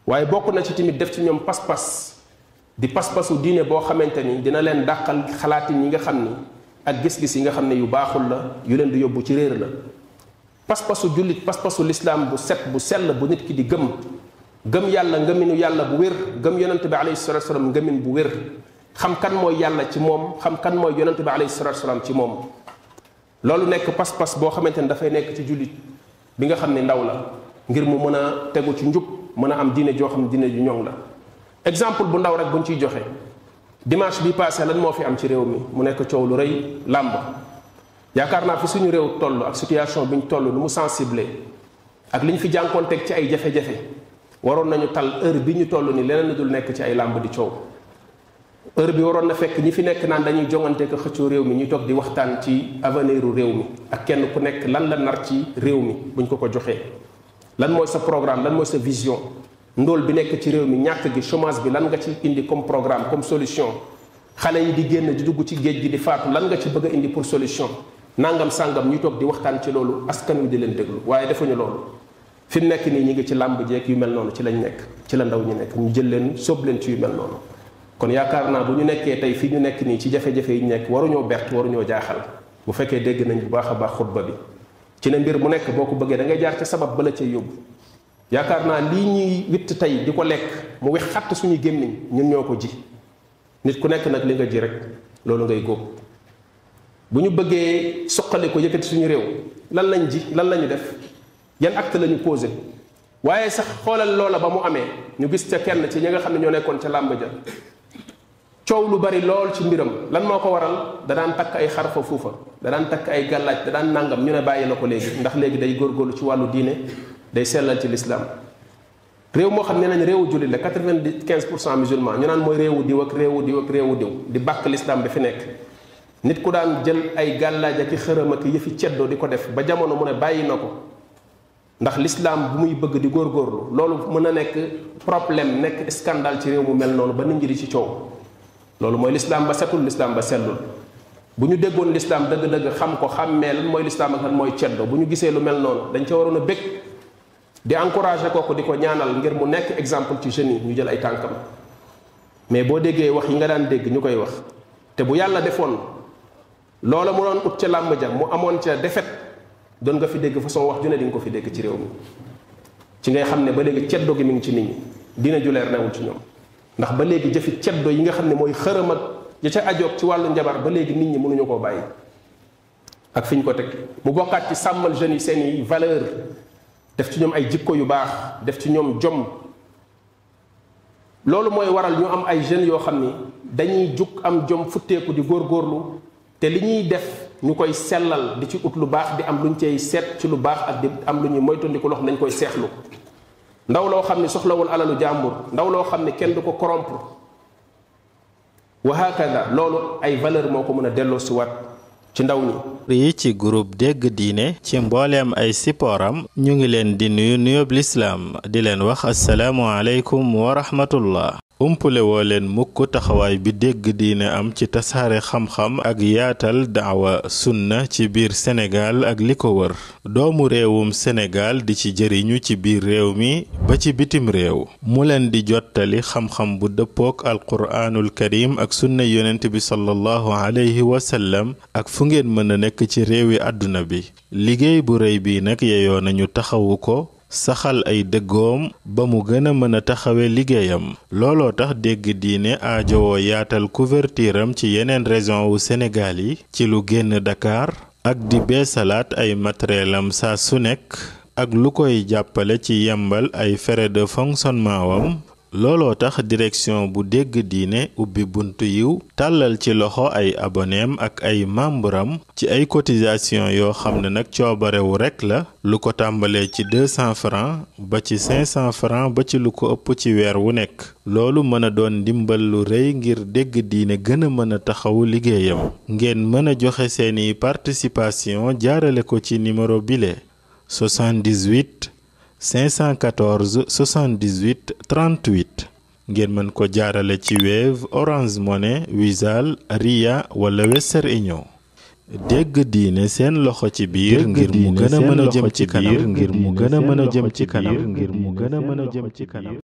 waaye bokk na ci tamit def ci ñoom pas-pas di pas-pasu diine boo xamante ni dina leen dàqal xalaatin yi nga xam ni ak gis-gis yi nga xam ne yu baaxul la yu leen di yóbbu ci réer la. pas-pasu jullit pas-pasu lislaam bu set bu sell bu nit ki di gëm yàlla ngëminu yàlla bu wér gëm yonent bi alayhi salatu wasalam ngëmin bu wér xam kan mooy yàlla ci moom xam kan mooy yonent bi alayhi salatu wasalam ci moom. loolu nekk pas-pas boo xamante ni dafay nekk ci jullit bi nga xam ne ndaw la ngir mu mën a tegu ci njub mën a am diine joo xam ne diine ju ñoŋ la. exemple bu ndaw rek buñ ciy joxe dimanche bi passé lan moo fi am ci réew mi mu nekk coow lu rëy làmb. yaakaar naa fi suñu réew toll ak situation bi ñu toll nu mu sensible ak li ñu fi jànkoonteeg ci ay jafe-jafe waroon nañu tal heure bi ñu toll ni leneen dul nekk ci ay làmb di coow. heure bi waroon na fekk ñi fi nekk naan dañuy jongante ko xëccoo réew mi ñuy toog di waxtaan ci aveniru réew mi ak kenn ku nekk lan la nar ci réew mi buñ ko joxee. lan mooy sa programme lan mooy sa vision ndóol bi nekk ci réew mi ñàkk gi chômage bi lan nga ci indi comme programme comme solution xale yi di génn di dugg ci géej gi di faatu lan nga ci bëgg a indi pour solution. nangam sàngam ñu toog di waxtaan ci loolu askan wi di leen déglu waaye defuñu loolu fi mu nekk nii ñu ngi ci làmb jeeg yu mel noonu ci lañ nekk ci la ndaw ñi nekk ñu jël leen sóob leen ci yu mel noonu. kon yaakaar naa bu ñu nekkee tey fi ñu nekk nii ci jafe-jafe yi ñu nekk waruñoo bert waruñoo jaaxal bu fekkee dégg nañ bu baax a baax xutba bi ci ne mbir mu nekk boo ko bëggee da ngay jaar ca sabab ba la cay yóbbu. yaakaar naa lii ñuy witt tey di ko lekk mu wex xatt suñu gémmiñ ñun ñoo ko ji nit ku nekk nag li nga ji rek loolu ngay góob. bu ñu bëggee suqali ko yëkkati suñu réew lan lañ ji lan lañu def yan acte la ñu posé waaye sax xoolal loola ba mu amee ñu gis ca kenn ci ñi nga xam ne ñoo nekkoon ca làmb ja coow lu bari lool ci mbiram lan moo ko waral da daan takk ay xarfa fuufa da daan takk ay gàllaaj da daan nàngam ñu ne bàyyi na ko léegi ndax léegi day góorgóorlu ci wàllu diine day sellal ci lislaam réew moo xam ne nañ réewu jullit la 95% musulman ñu naan mooy réewu diw ak réewu diw ak réewu diw di bàkk lislaam bi fi nekk nit ku daan jël ay gàllaaj ak xërëm ak yëfi ceddoo di ko def ba jamono mu ne bàyyi na ko ndax l'islam bu muy bëgg di góorgóorlu loolu mën a nekk problème nekk scandale ci réew mu mel noonu ba nit ñi di ci coow loolu mooy l'islam ba setul l'islam ba sellul bu ñu déggoon l'islam dëgg-dëgg xam ko xàmmee lan mooy l'islam ak lan mooy ceddo bu ñu gisee lu mel noonu dañ ca waroon a bëgg di encourager kooku di ko ñaanal ngir mu nekk exemple ci jeunes yi ñu jël ay tànkam mais boo déggee wax yi nga daan dégg ñu koy wax te bu yàlla defoon loola mu doon ut ca làmb ja mu amoon ca defet doon nga fi dégg façon wax ju ne di nga ko fi dégg ci réew mi ci ngay xam ne ba léegi ceddo gi mi ngi ci nit ñi dina ju leer newul ci ñoom ndax ba léegi jëfi ceddo yi nga xam ne mooy xërëm ak ya ca ajoog ci wàllu njabar ba léegi nit ñi mënuñu koo bàyyi ak fi ñu ko teg mu bokkaat ci sàmmal jeunes yi seen i valeur def ci ñoom ay jikko yu baax def ci ñoom jom loolu mooy waral ñu am ay jeunes yoo xam ni dañuy jug am jom futteeku di góorgóorlu te li ñuy def ñu koy sellal di ci ut lu baax di am lu ñu cay seet ci lu baax ak di am lu ñuy moytandiku loo xam ne dañ koy seexlu ndaw loo xam ne soxlawul alalu jàmbur ndaw loo xam ne kenn du ko corrompre wa hakada loolu ay valeur moo ko mën a delloo si waat ci ndaw ñi yi ci groupe dégg diine ci mbooleem ay sipooram ñu ngi leen di nuyób lislaam di leen wax assalaamu aleykum wa rahmatullah umpule woo leen mukk taxawaay bi dégg diine am ci tasaare xam-xam ak yaatal daawa sunna ci biir Sénégal ak li ko wër doomu réewum Sénégal di ci jëriñu ci biir réew mi ba ci bitim réew mu leen di jottali xam-xam bu dëppook alquraanul karim ak sunna yonent bi sallallahu alayhi wa sallam ak fu ngeen mën a nekk ci réewi àdduna bi liggéey bu rëy bi nag yeyoo nañu taxawu ko saxal ay dëggoom ba mu gën a mën a taxawe liggéeyam looloo tax dégg diine aajowoo yaatal couverture am ci yeneen région wu Sénégal yi ci lu génn Dakar ak di beesalaat ay matériel am saa su nekk ak lu koy jàppale ci yembal ay frais de fonctionnement wam looloo tax direction bu dégg diine ubbi buntu yiw tàllal ci loxo ay aboneem ak ay membram ci ay cotisation yoo xam ne nag coobarewu rekk la lu ko tàmbalee ci 200 francs ba ci 500 francs ba ci lu ko ëpp ci weer wu nekk loolu mën a doon ndimbal lu rëy ngir dégg diine gën a mën a taxawu liggéeyam ngeen mën a joxe seeni participation jaarale ko ci numéro bile 78 514 78 38 ngeen mën ko jaarale ci Wave Orange Money Wizall Ria wala Western Union dégg diine seen loxo ci biir ngir mu gën a mën a jëm ci kanam